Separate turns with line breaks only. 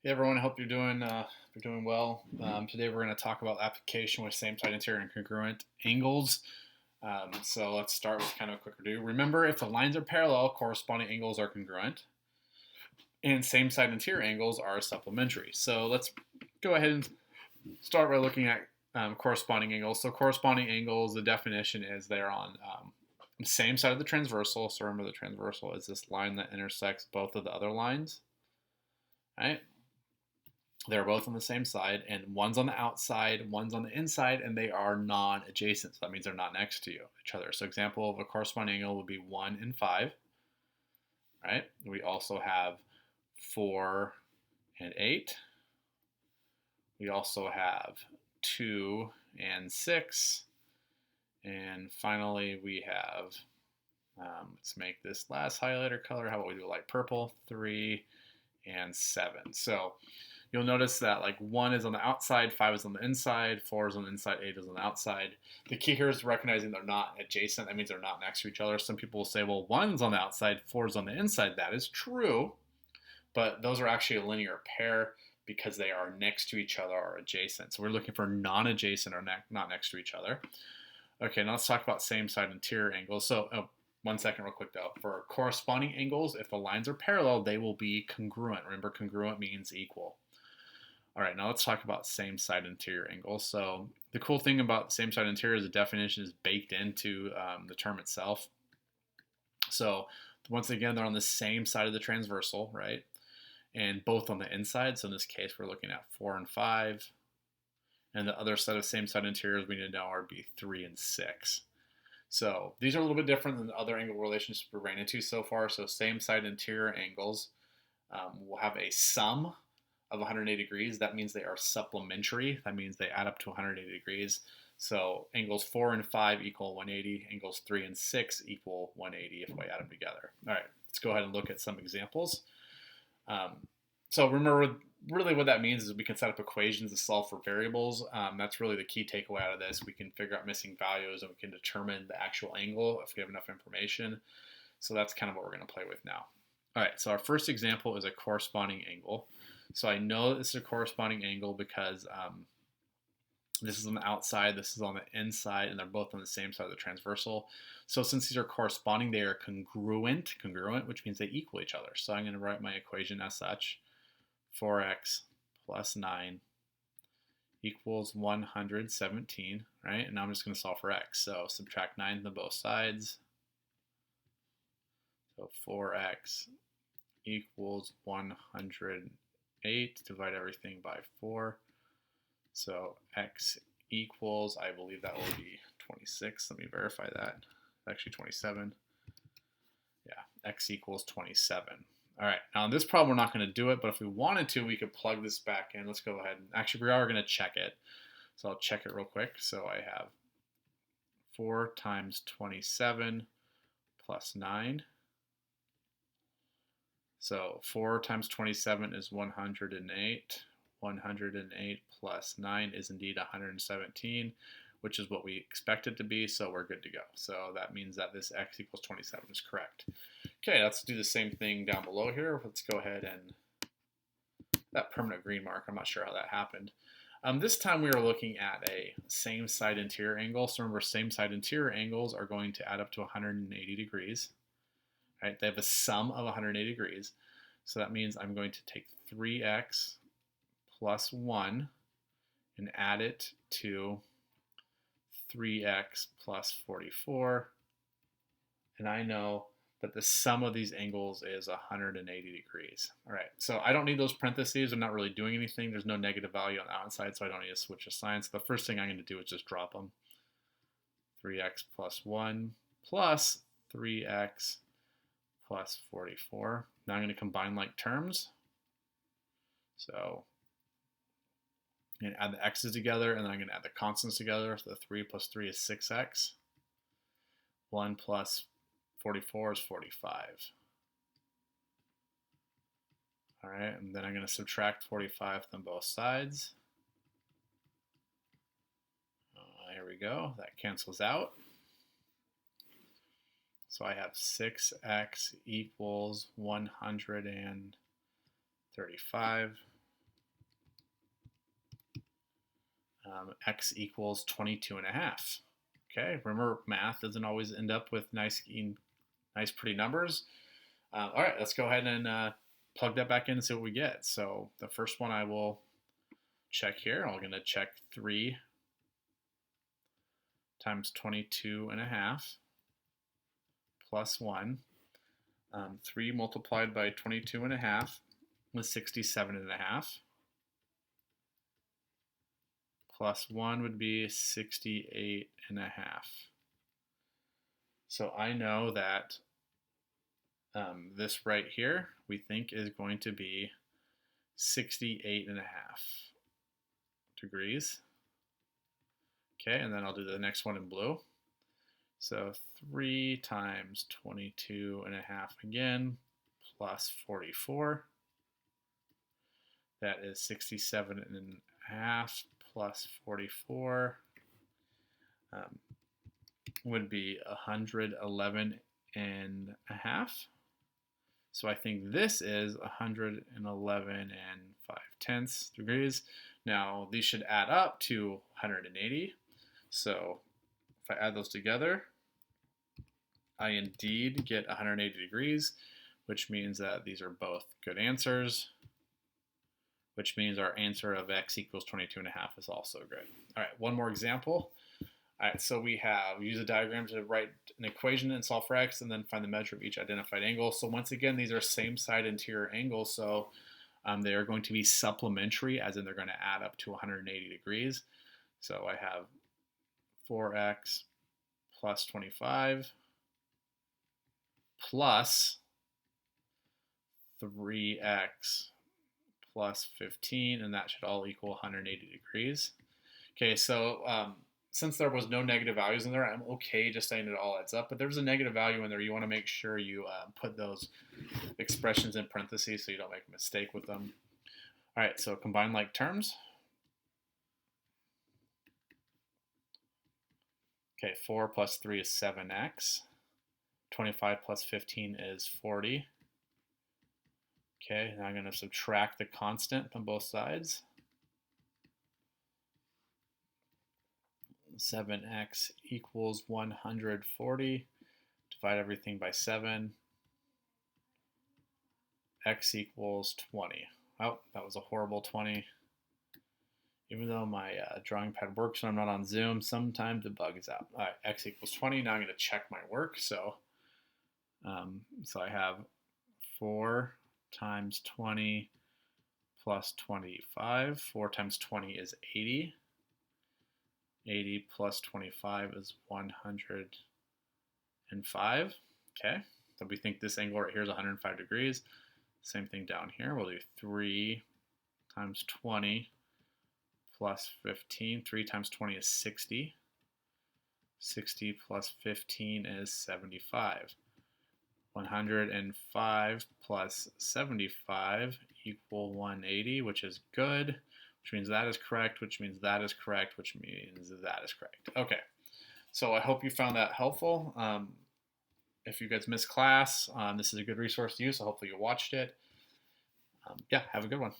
Hey everyone, I hope you're doing well. Today we're going to talk about application with same side interior and congruent angles. So let's start with kind of a quick review. Remember, if the lines are parallel, corresponding angles are congruent, and same side interior angles are supplementary. So let's go ahead and start by looking at corresponding angles. So corresponding angles, the definition is they're on the same side of the transversal. So remember, the transversal is this line that intersects both of the other lines, right? They're both on the same side, and one's on the outside, one's on the inside, and they are non-adjacent. So that means they're not next to each other. So example of a corresponding angle would be 1 and 5, right? We also have 4 and 8. We also have 2 and 6. And finally, we have, let's make this last highlighter color. How about we do light purple? 3 and 7. So you'll notice that like 1 is on the outside, 5 is on the inside, 4 is on the inside, 8 is on the outside. The key here is recognizing they're not adjacent. That means they're not next to each other. Some people will say, well, 1's on the outside, 4 is on the inside. That is true, but those are actually a linear pair because they are next to each other or adjacent. So we're looking for non-adjacent or not next to each other. Okay, now let's talk about same side interior angles. So 1 second real quick though. For corresponding angles, if the lines are parallel, they will be congruent. Remember, congruent means equal. All right, now let's talk about same side interior angles. So the cool thing about same side interior is the definition is baked into the term itself. So once again, they're on the same side of the transversal, right? And both on the inside. So in this case, we're looking at 4 and 5. And the other set of same side interiors we need to know are be 3 and 6. So these are a little bit different than the other angle relationships we ran into so far. So same side interior angles will have a sum of 180 degrees. That means they are supplementary. That means they add up to 180 degrees. So angles 4 and 5 equal 180. Angles 3 and 6 equal 180 if we add them together. All right, let's go ahead and look at some examples. So remember, really what that means is we can set up equations to solve for variables. That's really the key takeaway out of this. We can figure out missing values and we can determine the actual angle if we have enough information. So that's kind of what we're going to play with now. All right, so our first example is a corresponding angle. So I know this is a corresponding angle because this is on the outside, this is on the inside, and they're both on the same side of the transversal. So since these are corresponding, they are congruent, which means they equal each other. So I'm going to write my equation as such. 4x plus 9 equals 117, right? And now I'm just going to solve for x. So subtract 9 to both sides. So 4x equals 108. Divide everything by 4. So x equals, I believe that will be 26. Let me verify that. Actually 27. Yeah, x equals 27. All right, now in this problem, we're not going to do it, but if we wanted to, we could plug this back in. Let's go ahead. Actually, we are going to check it. So I'll check it real quick. So I have 4 times 27 plus 9. So 4 times 27 is 108. 108 plus 9 is indeed 117, which is what we expect it to be, so we're good to go. So that means that this x equals 27 is correct. Okay, let's do the same thing down below here. Let's go ahead and that permanent green mark, I'm not sure how that happened. This time we are looking at a same side interior angle. So remember, same side interior angles are going to add up to 180 degrees. Right? They have a sum of 180 degrees. So that means I'm going to take 3x plus 1 and add it to 3x plus 44. And I know that the sum of these angles is 180 degrees. All right, so I don't need those parentheses. I'm not really doing anything. There's no negative value on the outside, so I don't need to switch the sign. So the first thing I'm going to do is just drop them. 3x plus 1 plus 3x plus 44. Now I'm going to combine like terms. So I'm going to add the x's together, and then I'm going to add the constants together. So the 3 plus 3 is 6x. 1 plus 44 is 45. All right, and then I'm going to subtract 45 from both sides. Here we go. That cancels out. So I have 6x equals 135. x equals 22.5. Okay, remember math doesn't always end up with nice pretty numbers. All right, let's go ahead and plug that back in and see what we get. So the first one I will check here. I'm going to check 3 times 22.5 plus 1. 3 multiplied by 22.5 was 67.5. Plus 1 would be 68.5. So I know that this right here we think is going to be 68.5 degrees. Okay, and then I'll do the next one in blue. So 3 times 22.5 again, plus 44. That is 67.5 plus 44 would be 111.5. So I think this is 111.5 degrees. Now these should add up to 180. So if I add those together, I indeed get 180 degrees, which means that these are both good answers, which means our answer of x equals 22.5 is also good. All right, one more example. All right, so we use a diagram to write an equation and solve for x, and then find the measure of each identified angle. So once again, these are same side interior angles, so they are going to be supplementary, as in they're going to add up to 180 degrees. So I have 4x plus 25 plus 3x plus 15, and that should all equal 180 degrees. Okay, so since there was no negative values in there, I'm okay just saying it all adds up. But there's a negative value in there. You want to make sure you put those expressions in parentheses so you don't make a mistake with them. All right, so combine like terms. Okay, 4 plus 3 is 7x. 25 plus 15 is 40. Okay, now I'm going to subtract the constant on both sides. 7x equals 140. Divide everything by 7. X equals 20. Oh, that was a horrible 20. Even though my drawing pad works when I'm not on Zoom, sometimes it bugs out. All right, x equals 20. Now I'm going to check my work. So I have 4 times 20 plus 25. 4 times 20 is 80. 80 plus 25 is 105. Okay, so we think this angle right here is 105 degrees. Same thing down here. We'll do 3 times 20 plus 15. 3 times 20 is 60. 60 plus 15 is 75. 105 plus 75 equal 180, which is good, which means that is correct, which means that is correct, which means that is correct. Okay, so I hope you found that helpful. If you guys missed class, this is a good resource to use, so hopefully you watched it. Yeah, have a good one.